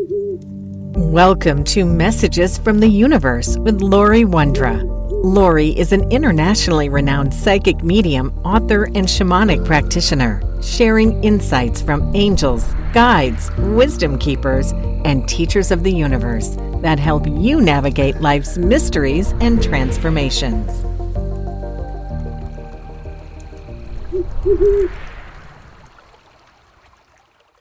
Welcome to Messages from the Universe with Lori Wondra. Lori is an internationally renowned psychic medium, author, and shamanic practitioner, sharing insights from angels, guides, wisdom keepers, and teachers of the universe that help you navigate life's mysteries and transformations.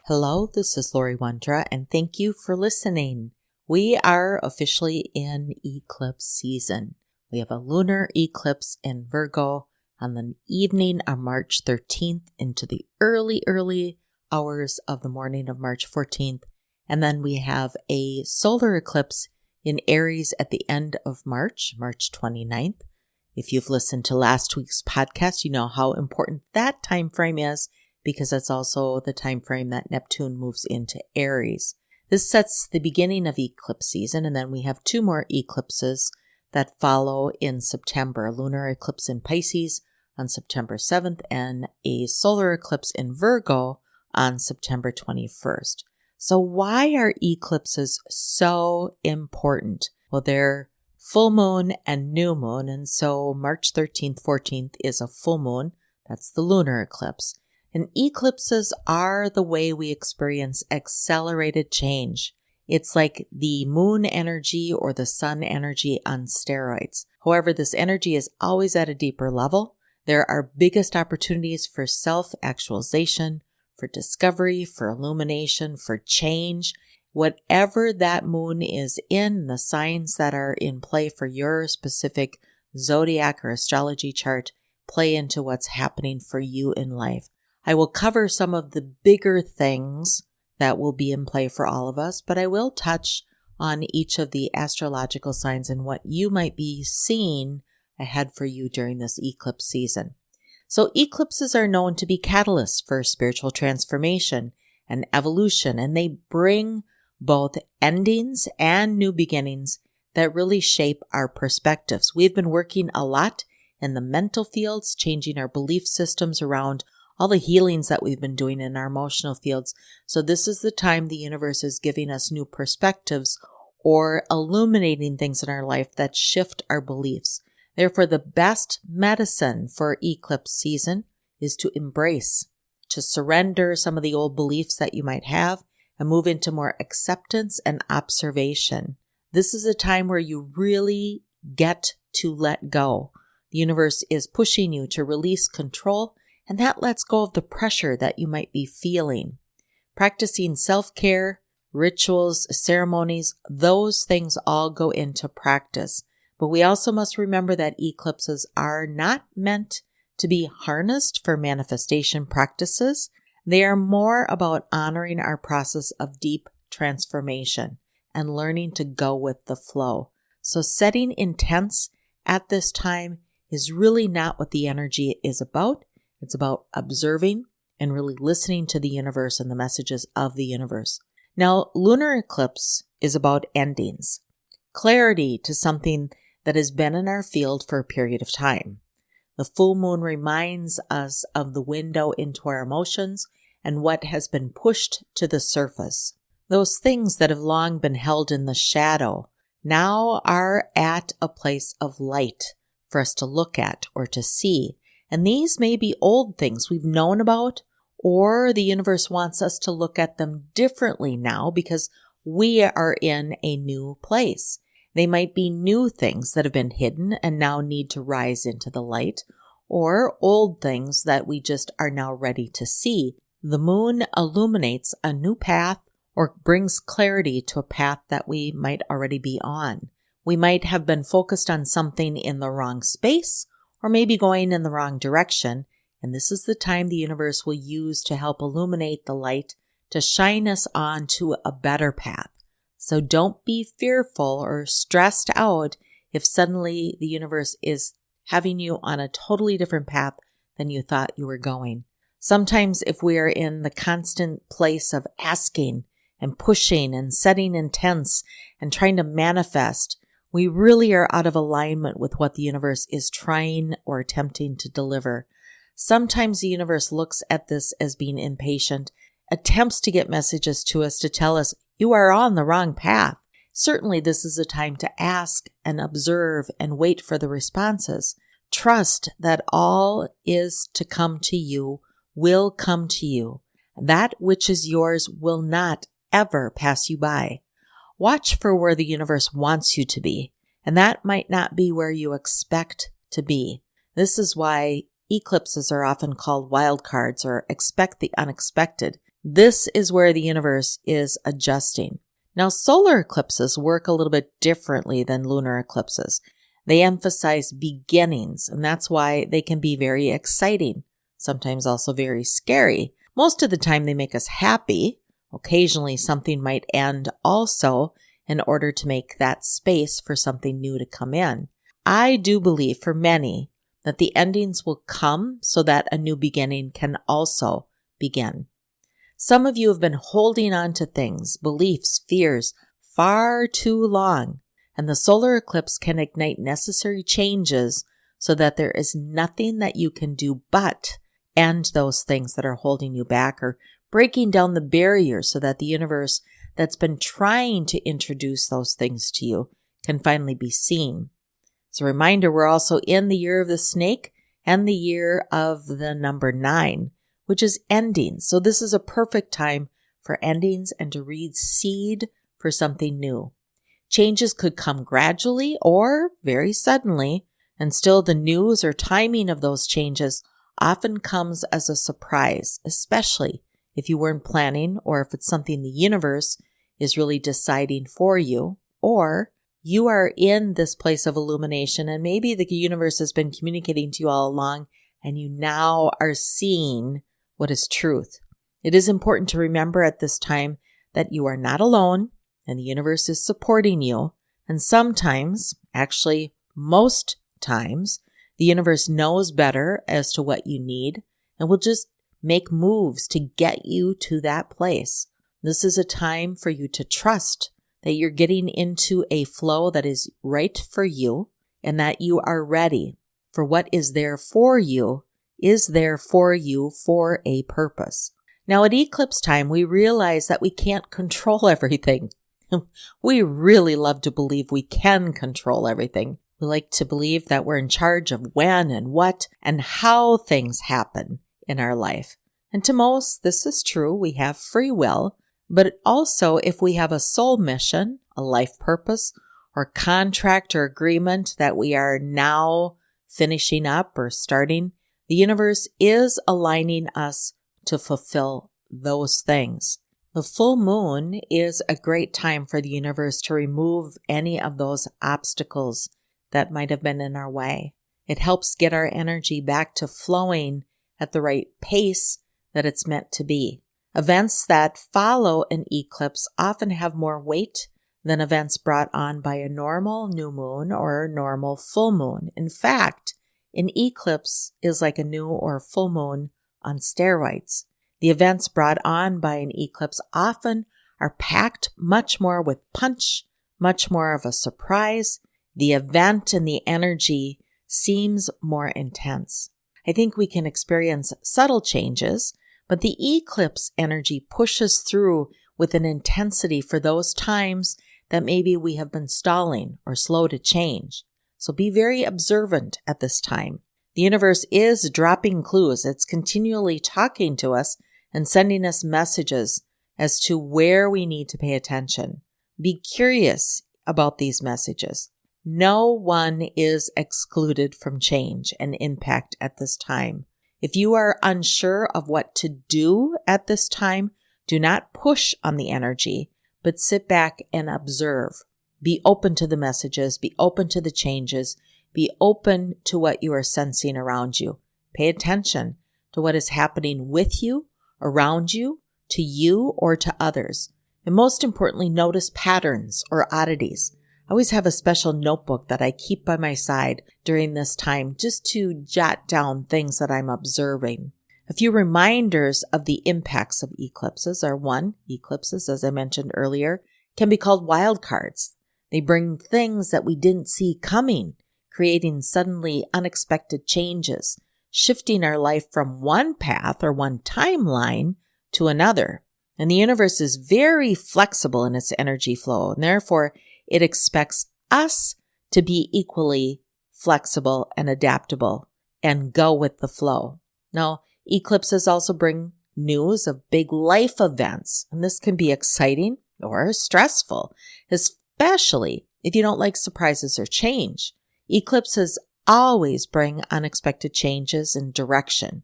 Hello, this is Lori Wondra, and thank you for listening. We are officially in eclipse season. We have a lunar eclipse in Virgo on the evening of March 13th into the early hours of the morning of March 14th. And then we have a solar eclipse in Aries at the end of March 29th. If you've listened to last week's podcast, you know how important that time frame is, because that's also the time frame that Neptune moves into Aries. This sets the beginning of eclipse season, and then we have two more eclipses that follow in September. A lunar eclipse in Pisces on September 7th and a solar eclipse in Virgo on September 21st. So why are eclipses so important? Well, they're full moon and new moon, and so March 13th, 14th is a full moon. That's the lunar eclipse. And eclipses are the way we experience accelerated change. It's like the moon energy or the sun energy on steroids. However, this energy is always at a deeper level. There are biggest opportunities for self-actualization, for discovery, for illumination, for change. Whatever that moon is in, the signs that are in play for your specific zodiac or astrology chart play into what's happening for you in life. I will cover some of the bigger things that will be in play for all of us, but I will touch on each of the astrological signs and what you might be seeing ahead for you during this eclipse season. So eclipses are known to be catalysts for spiritual transformation and evolution, and they bring both endings and new beginnings that really shape our perspectives. We've been working a lot in the mental fields, changing our belief systems around all the healings that we've been doing in our emotional fields. So this is the time the universe is giving us new perspectives or illuminating things in our life that shift our beliefs. Therefore, the best medicine for eclipse season is to embrace, to surrender some of the old beliefs that you might have and move into more acceptance and observation. This is a time where you really get to let go. The universe is pushing you to release control, and that lets go of the pressure that you might be feeling. Practicing self-care, rituals, ceremonies, those things all go into practice. But we also must remember that eclipses are not meant to be harnessed for manifestation practices. They are more about honoring our process of deep transformation and learning to go with the flow. So setting intents at this time is really not what the energy is about. It's about observing and really listening to the universe and the messages of the universe. Now, lunar eclipse is about endings, clarity to something that has been in our field for a period of time. The full moon reminds us of the window into our emotions and what has been pushed to the surface. Those things that have long been held in the shadow now are at a place of light for us to look at or to see. And these may be old things we've known about, or the universe wants us to look at them differently now because we are in a new place. They might be new things that have been hidden and now need to rise into the light, or old things that we just are now ready to see. The moon illuminates a new path or brings clarity to a path that we might already be on. We might have been focused on something in the wrong space, or maybe going in the wrong direction, and this is the time the universe will use to help illuminate the light to shine us on to a better path. So don't be fearful or stressed out if suddenly the universe is having you on a totally different path than you thought you were going. Sometimes if we are in the constant place of asking and pushing and setting intents and trying to manifest, we really are out of alignment with what the universe is trying or attempting to deliver. Sometimes the universe looks at this as being impatient, attempts to get messages to us to tell us, you are on the wrong path. Certainly, this is a time to ask and observe and wait for the responses. Trust that all is to come to you will come to you. That which is yours will not ever pass you by. Watch for where the universe wants you to be, and that might not be where you expect to be. This is why eclipses are often called wild cards or expect the unexpected. This is where the universe is adjusting. Now, solar eclipses work a little bit differently than lunar eclipses. They emphasize beginnings, and that's why they can be very exciting, sometimes also very scary. Most of the time they make us happy. Occasionally something might end also in order to make that space for something new to come in. I do believe for many that the endings will come so that a new beginning can also begin. Some of you have been holding on to things, beliefs, fears far too long. And the solar eclipse can ignite necessary changes so that there is nothing that you can do but end those things that are holding you back or breaking down the barriers so that the universe that's been trying to introduce those things to you can finally be seen. As a reminder, we're also in the year of the snake and the year of the number 9, which is endings. So this is a perfect time for endings and to read seed for something new. Changes could come gradually or very suddenly, and still the news or timing of those changes often comes as a surprise, especially if you weren't planning or if it's something the universe is really deciding for you, or you are in this place of illumination and maybe the universe has been communicating to you all along and you now are seeing what is truth. It is important to remember at this time that you are not alone, and the universe is supporting you. And sometimes, actually most times, the universe knows better as to what you need and will just make moves to get you to that place. This is a time for you to trust that you're getting into a flow that is right for you and that you are ready for what is there for you for a purpose. Now at eclipse time, we realize that we can't control everything. We really love to believe we can control everything. We like to believe that we're in charge of when and what and how things happen in our life. And to most, this is true. We have free will. But also, if we have a soul mission, a life purpose, or contract or agreement that we are now finishing up or starting, the universe is aligning us to fulfill those things. The full moon is a great time for the universe to remove any of those obstacles that might have been in our way. It helps get our energy back to flowing at the right pace that it's meant to be. Events that follow an eclipse often have more weight than events brought on by a normal new moon or normal full moon. In fact, an eclipse is like a new or full moon on steroids. The events brought on by an eclipse often are packed much more with punch, much more of a surprise. The event and the energy seems more intense. I think we can experience subtle changes, but the eclipse energy pushes through with an intensity for those times that maybe we have been stalling or slow to change. So be very observant at this time. The universe is dropping clues. It's continually talking to us and sending us messages as to where we need to pay attention. Be curious about these messages. No one is excluded from change and impact at this time. If you are unsure of what to do at this time, do not push on the energy, but sit back and observe. Be open to the messages, be open to the changes, be open to what you are sensing around you. Pay attention to what is happening with you, around you, to you, or to others. And most importantly, notice patterns or oddities. I always have a special notebook that I keep by my side during this time just to jot down things that I'm observing. A few reminders of the impacts of eclipses are: 1, eclipses, as I mentioned earlier, can be called wild cards. They bring things that we didn't see coming, creating suddenly unexpected changes, shifting our life from one path or one timeline to another. And the universe is very flexible in its energy flow, and therefore it expects us to be equally flexible and adaptable and go with the flow. Now, eclipses also bring news of big life events, and this can be exciting or stressful, especially if you don't like surprises or change. Eclipses always bring unexpected changes in direction.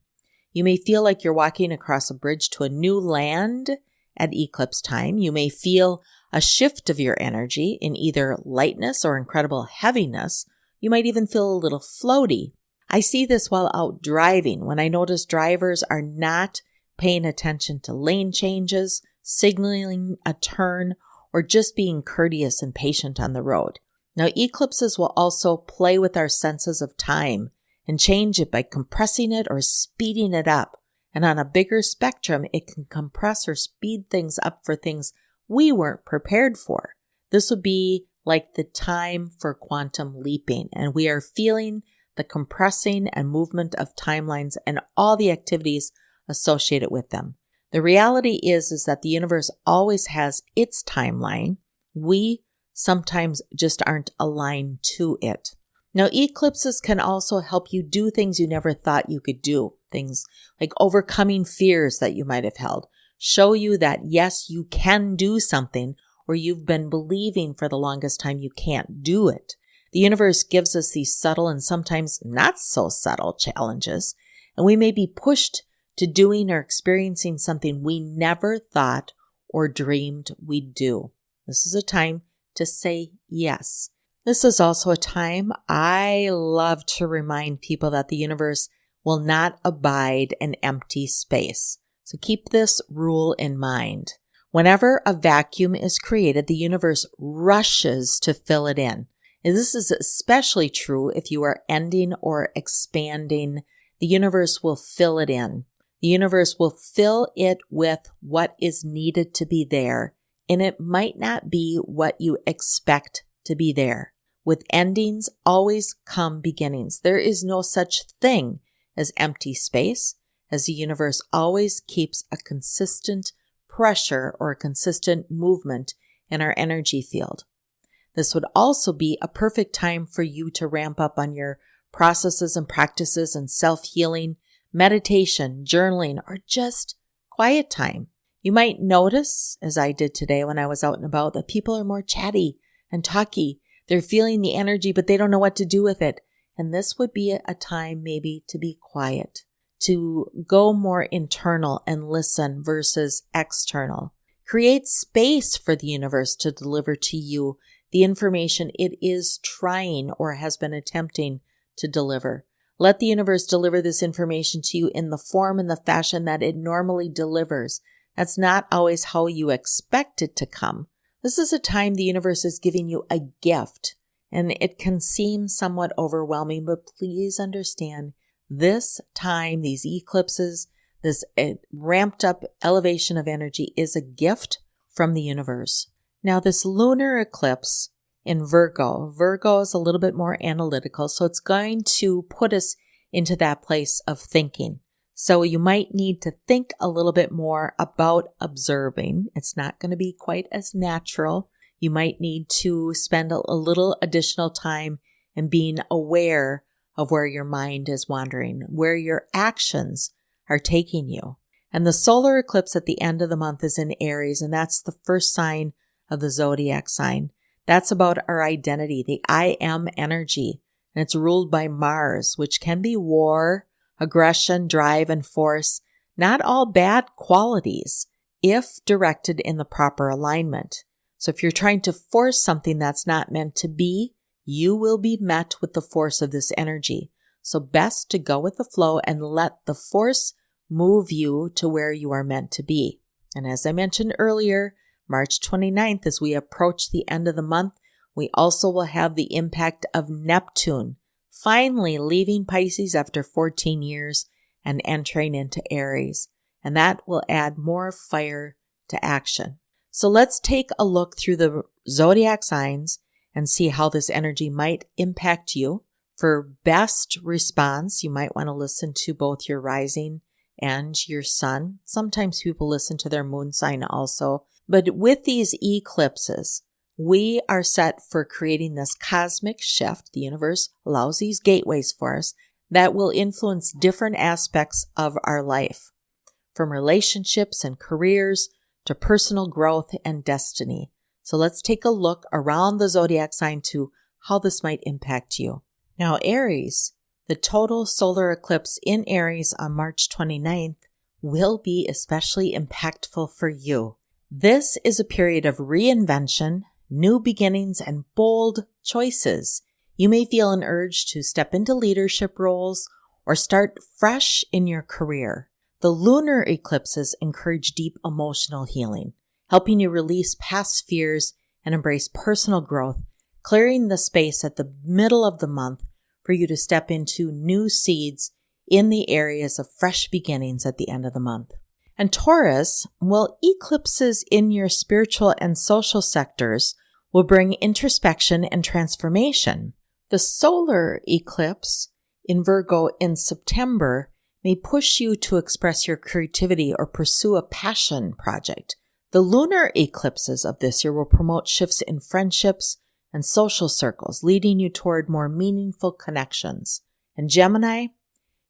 You may feel like you're walking across a bridge to a new land at eclipse time. You may feel a shift of your energy in either lightness or incredible heaviness. You might even feel a little floaty. I see this while out driving when I notice drivers are not paying attention to lane changes, signaling a turn, or just being courteous and patient on the road. Now, eclipses will also play with our senses of time and change it by compressing it or speeding it up. And on a bigger spectrum, it can compress or speed things up for things we weren't prepared for. This would be like the time for quantum leaping, and we are feeling the compressing and movement of timelines and all the activities associated with them. The reality is that the universe always has its timeline. We sometimes just aren't aligned to it. Now, eclipses can also help you do things you never thought you could do. Things like overcoming fears that you might have held. Show you that, yes, you can do something, or you've been believing for the longest time you can't do it. The universe gives us these subtle and sometimes not so subtle challenges, and we may be pushed to doing or experiencing something we never thought or dreamed we'd do. This is a time to say yes. This is also a time I love to remind people that the universe will not abide an empty space. So keep this rule in mind. Whenever a vacuum is created, the universe rushes to fill it in. And this is especially true if you are ending or expanding. The universe will fill it in. The universe will fill it with what is needed to be there, and it might not be what you expect to be there. With endings always come beginnings. There is no such thing as empty space, as the universe always keeps a consistent pressure or a consistent movement in our energy field. This would also be a perfect time for you to ramp up on your processes and practices and self-healing, meditation, journaling, or just quiet time. You might notice, as I did today when I was out and about, that people are more chatty and talky. They're feeling the energy, but they don't know what to do with it. And this would be a time maybe to be quiet, to go more internal and listen versus external. Create space for the universe to deliver to you the information it is trying or has been attempting to deliver. Let the universe deliver this information to you in the form and the fashion that it normally delivers. That's not always how you expect it to come. This is a time the universe is giving you a gift, and it can seem somewhat overwhelming, but please understand this time, these eclipses, this ramped up elevation of energy is a gift from the universe. Now, this lunar eclipse in Virgo is a little bit more analytical, so it's going to put us into that place of thinking. So you might need to think a little bit more about observing. It's not going to be quite as natural. You might need to spend a little additional time in being aware of where your mind is wandering, where your actions are taking you. And the solar eclipse at the end of the month is in Aries, and that's the first sign of the zodiac sign. That's about our identity, the I am energy, and it's ruled by Mars, which can be war, aggression, drive, and force. Not all bad qualities if directed in the proper alignment. So if you're trying to force something that's not meant to be, you will be met with the force of this energy. So best to go with the flow and let the force move you to where you are meant to be. And as I mentioned earlier, March 29th, as we approach the end of the month, we also will have the impact of Neptune finally leaving Pisces after 14 years and entering into Aries. And that will add more fire to action. So let's take a look through the zodiac signs and see how this energy might impact you. For best response, you might want to listen to both your rising and your sun. Sometimes people listen to their moon sign also. But with these eclipses, we are set for creating this cosmic shift. The universe allows these gateways for us that will influence different aspects of our life, from relationships and careers to personal growth and destiny. So let's take a look around the zodiac sign to how this might impact you. Now, Aries, the total solar eclipse in Aries on March 29th will be especially impactful for you. This is a period of reinvention, new beginnings, and bold choices. You may feel an urge to step into leadership roles or start fresh in your career. The lunar eclipses encourage deep emotional healing, helping you release past fears and embrace personal growth, clearing the space at the middle of the month for you to step into new seeds in the areas of fresh beginnings at the end of the month. And Taurus, well, eclipses in your spiritual and social sectors will bring introspection and transformation. The solar eclipse in Virgo in September may push you to express your creativity or pursue a passion project. The lunar eclipses of this year will promote shifts in friendships and social circles, leading you toward more meaningful connections. And Gemini,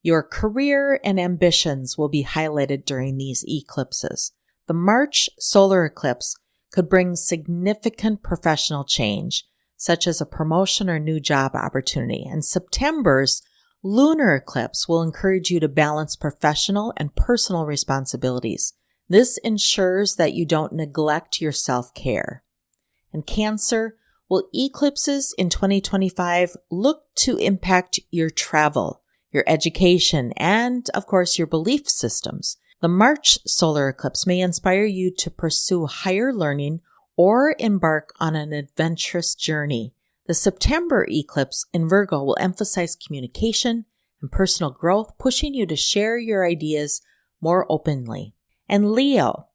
your career and ambitions will be highlighted during these eclipses. The March solar eclipse could bring significant professional change, such as a promotion or new job opportunity. And September's lunar eclipse will encourage you to balance professional and personal responsibilities. This ensures that you don't neglect your self-care. And Cancer, well, eclipses in 2025 look to impact your travel, your education, and, of course, your belief systems. The March solar eclipse may inspire you to pursue higher learning or embark on an adventurous journey. The September eclipse in Virgo will emphasize communication and personal growth, pushing you to share your ideas more openly. And Leo,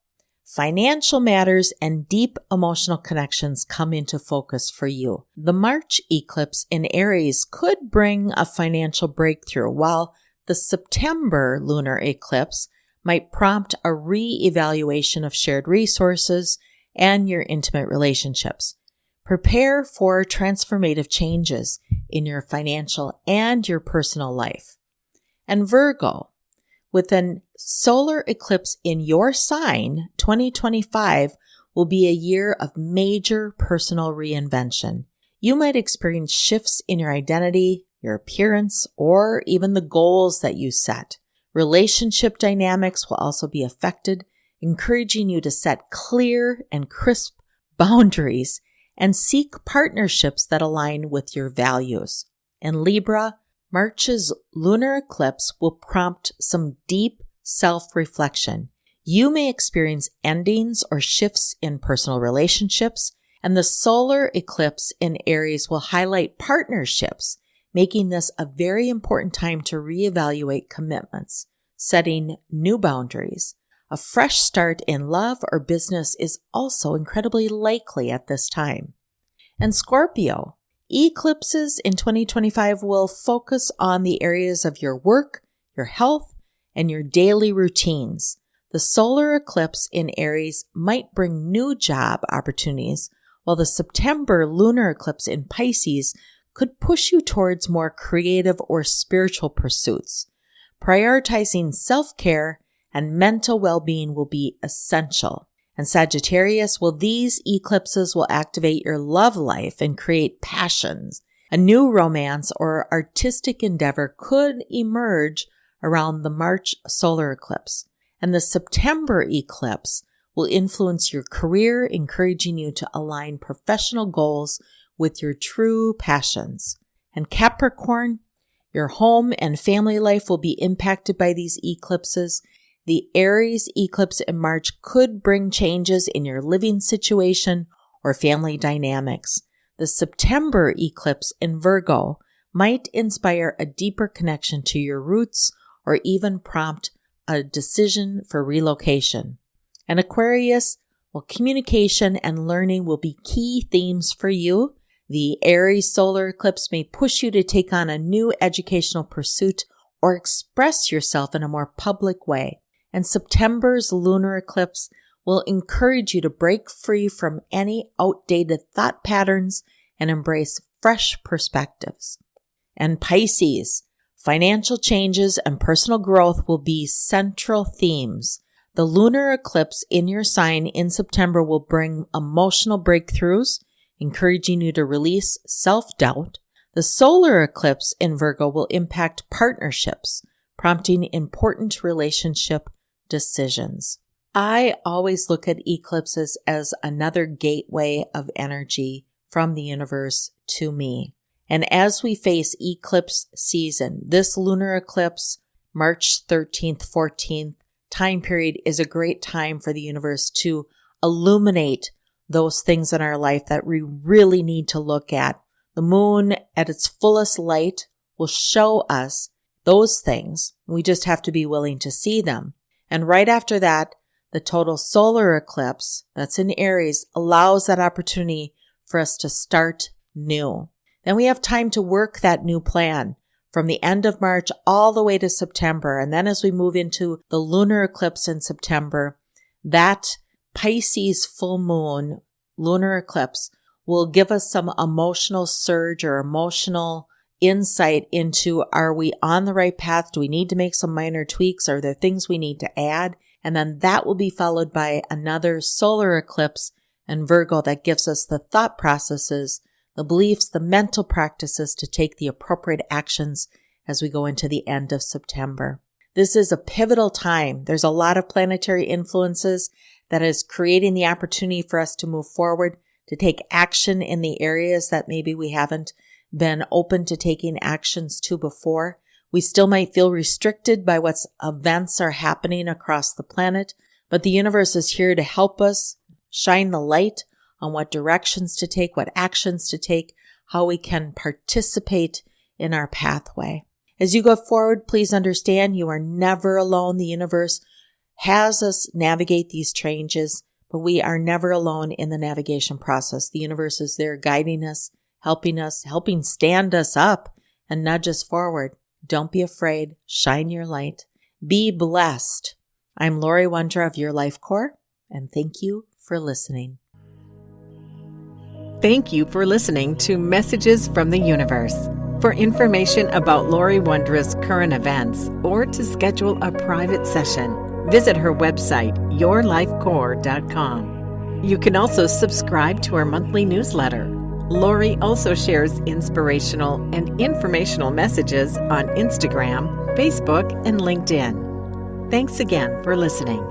financial matters and deep emotional connections come into focus for you. The March eclipse in Aries could bring a financial breakthrough, while the September lunar eclipse might prompt a re-evaluation of shared resources and your intimate relationships. Prepare for transformative changes in your financial and your personal life. And Virgo, with a solar eclipse in your sign, 2025 will be a year of major personal reinvention. You might experience shifts in your identity, your appearance, or even the goals that you set. Relationship dynamics will also be affected, encouraging you to set clear and crisp boundaries and seek partnerships that align with your values. And Libra, March's lunar eclipse will prompt some deep self-reflection. You may experience endings or shifts in personal relationships, and the solar eclipse in Aries will highlight partnerships, making this a very important time to reevaluate commitments, setting new boundaries. A fresh start in love or business is also incredibly likely at this time. And Scorpio, eclipses in 2025 will focus on the areas of your work, your health, and your daily routines. The solar eclipse in Aries might bring new job opportunities, while the September lunar eclipse in Pisces could push you towards more creative or spiritual pursuits. Prioritizing self-care and mental well-being will be essential. And Sagittarius, well, these eclipses will activate your love life and create passions. A new romance or artistic endeavor could emerge around the March solar eclipse. And the September eclipse will influence your career, encouraging you to align professional goals with your true passions. And Capricorn, your home and family life will be impacted by these eclipses. The Aries eclipse in March could bring changes in your living situation or family dynamics. The September eclipse in Virgo might inspire a deeper connection to your roots or even prompt a decision for relocation. And Aquarius, well, communication and learning will be key themes for you. The Aries solar eclipse may push you to take on a new educational pursuit or express yourself in a more public way. And September's lunar eclipse will encourage you to break free from any outdated thought patterns and embrace fresh perspectives. And Pisces, financial changes and personal growth will be central themes. The lunar eclipse in your sign in September will bring emotional breakthroughs, encouraging you to release self-doubt. The solar eclipse in Virgo will impact partnerships, prompting important relationship decisions. I always look at eclipses as another gateway of energy from the universe to me. And as we face eclipse season, this lunar eclipse, March 13th, 14th time period, is a great time for the universe to illuminate those things in our life that we really need to look at. The moon at its fullest light will show us those things. We just have to be willing to see them. And right after that, the total solar eclipse that's in Aries allows that opportunity for us to start new. Then we have time to work that new plan from the end of March all the way to September. And then as we move into the lunar eclipse in September, that Pisces full moon lunar eclipse will give us some emotional surge or emotional insight into, are we on the right path? Do we need to make some minor tweaks? Are there things we need to add? And then that will be followed by another solar eclipse in Virgo that gives us the thought processes, the beliefs, the mental practices to take the appropriate actions as we go into the end of September. This is a pivotal time. There's a lot of planetary influences that is creating the opportunity for us to move forward, to take action in the areas that maybe we haven't been open to taking actions to before. We still might feel restricted by what events are happening across the planet, but the universe is here to help us shine the light on what directions to take, what actions to take, how we can participate in our pathway. As you go forward, please understand you are never alone. The universe has us navigate these changes, but we are never alone in the navigation process. The universe is there guiding us, helping stand us up and nudge us forward. Don't be afraid. Shine your light. Be blessed. I'm Lori Wondra of Your Life Core, and thank you for listening. Thank you for listening to Messages from the Universe. For information about Lori Wondra's current events or to schedule a private session, visit her website, yourlifecore.com. You can also subscribe to her monthly newsletter. Lori also shares inspirational and informational messages on Instagram, Facebook, and LinkedIn. Thanks again for listening.